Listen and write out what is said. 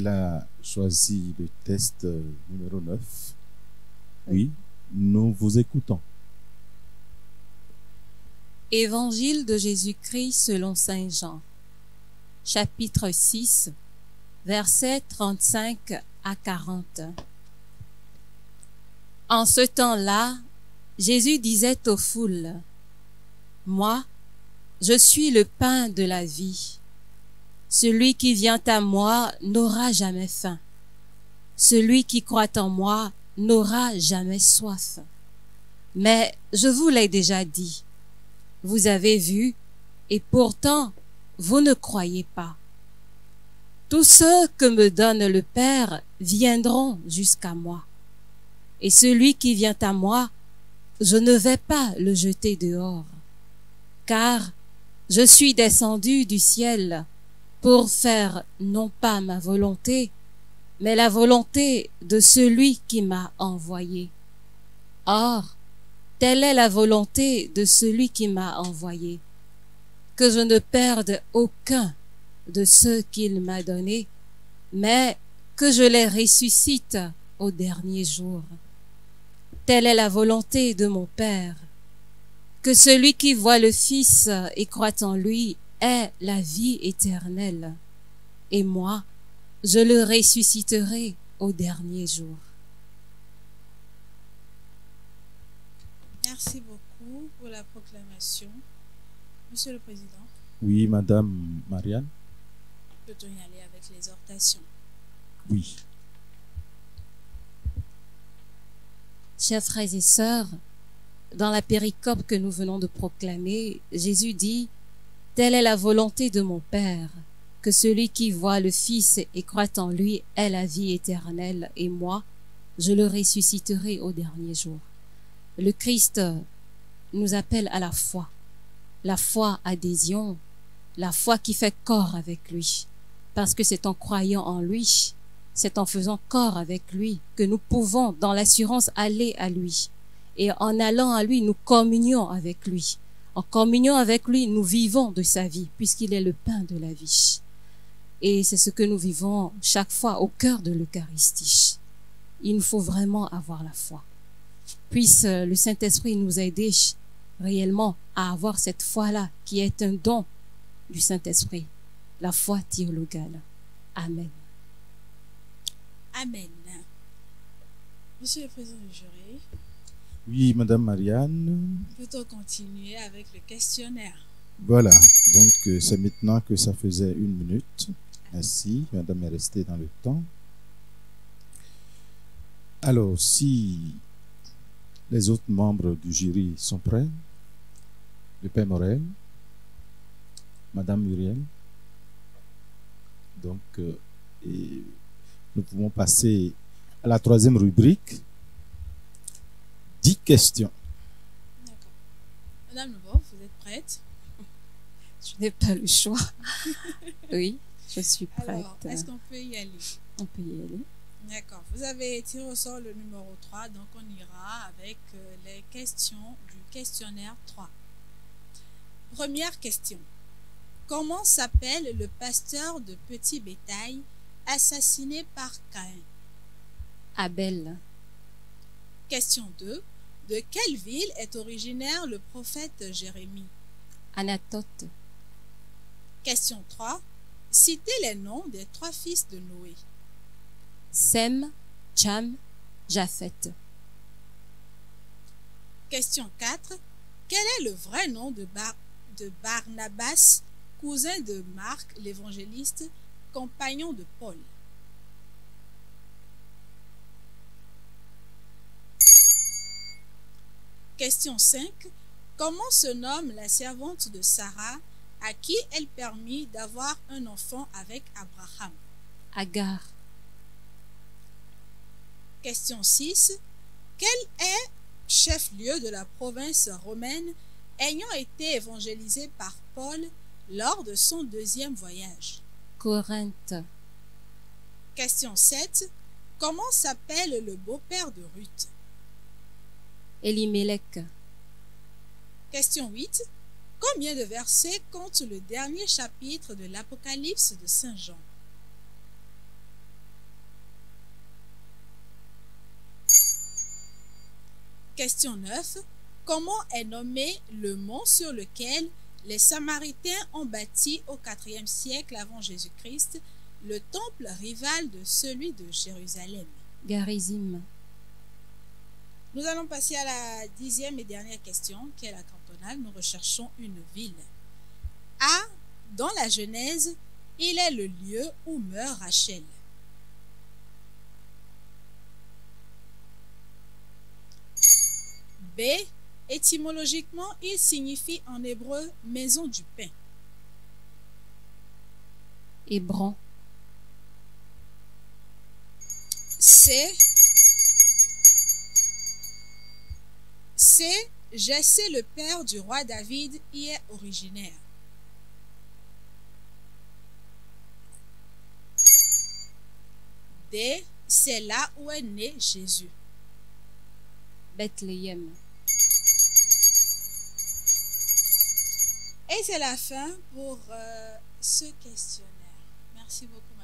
Elle a choisi le test numéro 9. Oui, nous vous écoutons. Évangile de Jésus-Christ selon saint Jean, chapitre 6, versets 35 à 40. En ce temps-là, Jésus disait aux foules, « Moi, je suis le pain de la vie. Celui qui vient à moi n'aura jamais faim. Celui qui croit en moi n'aura jamais soif. Mais je vous l'ai déjà dit. Vous avez vu, et pourtant, vous ne croyez pas. Tous ceux que me donne le Père viendront jusqu'à moi. Et celui qui vient à moi, je ne vais pas le jeter dehors. Car je suis descendu du ciel pour faire non pas ma volonté, mais la volonté de celui qui m'a envoyé. Or, telle est la volonté de celui qui m'a envoyé, que je ne perde aucun de ceux qu'il m'a donnés, mais que je les ressuscite au dernier jour. Telle est la volonté de mon Père, que celui qui voit le Fils et croit en lui ait la vie éternelle, et moi, je le ressusciterai au dernier jour. Merci beaucoup pour la proclamation. Monsieur le Président. Oui, Madame Marianne. Peut-on y aller avec l'exhortation? Oui. Chers frères et sœurs, dans la péricope que nous venons de proclamer, Jésus dit « Telle est la volonté de mon Père, que celui qui voit le Fils et croit en lui ait la vie éternelle, et moi, je le ressusciterai au dernier jour. » Le Christ nous appelle à la foi adhésion, la foi qui fait corps avec lui, parce que c'est en croyant en lui, c'est en faisant corps avec lui que nous pouvons dans l'assurance aller à lui. Et en allant à lui, nous communions avec lui. En communion avec lui, nous vivons de sa vie, puisqu'il est le pain de la vie. Et c'est ce que nous vivons chaque fois au cœur de l'Eucharistie. Il nous faut vraiment avoir la foi. Puisse le Saint-Esprit nous aider réellement à avoir cette foi-là, qui est un don du Saint-Esprit, la foi théologale. Amen. Amen. Monsieur le Président du jury. Oui, Madame Marianne. Peut-on continuer avec le questionnaire? Voilà, donc c'est maintenant que ça faisait 1 minute. Merci, Madame est restée dans le temps. Alors, si les autres membres du jury sont prêts, le Père Morel, Madame Muriel, donc et nous pouvons passer à la 3e rubrique. 10 questions. D'accord. Madame Lebov, vous êtes prête? Je n'ai pas le choix. Oui, je suis prête. Alors, est-ce qu'on peut y aller? On peut y aller. D'accord. Vous avez tiré au sort le numéro 3, donc on ira avec les questions du questionnaire 3. Première question. Comment s'appelle le pasteur de petit bétail assassiné par Caïn? Abel. Question 2. De quelle ville est originaire le prophète Jérémie? Anatote. Question 3. Citez les noms des 3 fils de Noé. Sem, Cham, Japheth. Question 4. Quel est le vrai nom de Barnabas, cousin de Marc l'évangéliste, compagnon de Paul? Question 5. Comment se nomme la servante de Sarah à qui elle permit d'avoir un enfant avec Abraham? Agar. Question 6. Quel est chef-lieu de la province romaine ayant été évangélisé par Paul lors de son 2e voyage? Corinthe. Question 7. Comment s'appelle le beau-père de Ruth? Elimelech. Question 8. Combien de versets compte le dernier chapitre de l'Apocalypse de Saint Jean? Question 9. Comment est nommé le mont sur lequel les Samaritains ont bâti au IVe siècle avant Jésus-Christ le temple rival de celui de Jérusalem? Garizim. Nous allons passer à la 10e et dernière question, qui est la cantonale. Nous recherchons une ville. A. Dans la Genèse, il est le lieu où meurt Rachel. B. Étymologiquement, il signifie en hébreu maison du pain. Hébron. C. Jessé, le père du roi David, y est originaire. D. C'est là où est né Jésus. Bethléem. Et c'est la fin pour ce questionnaire. Merci beaucoup,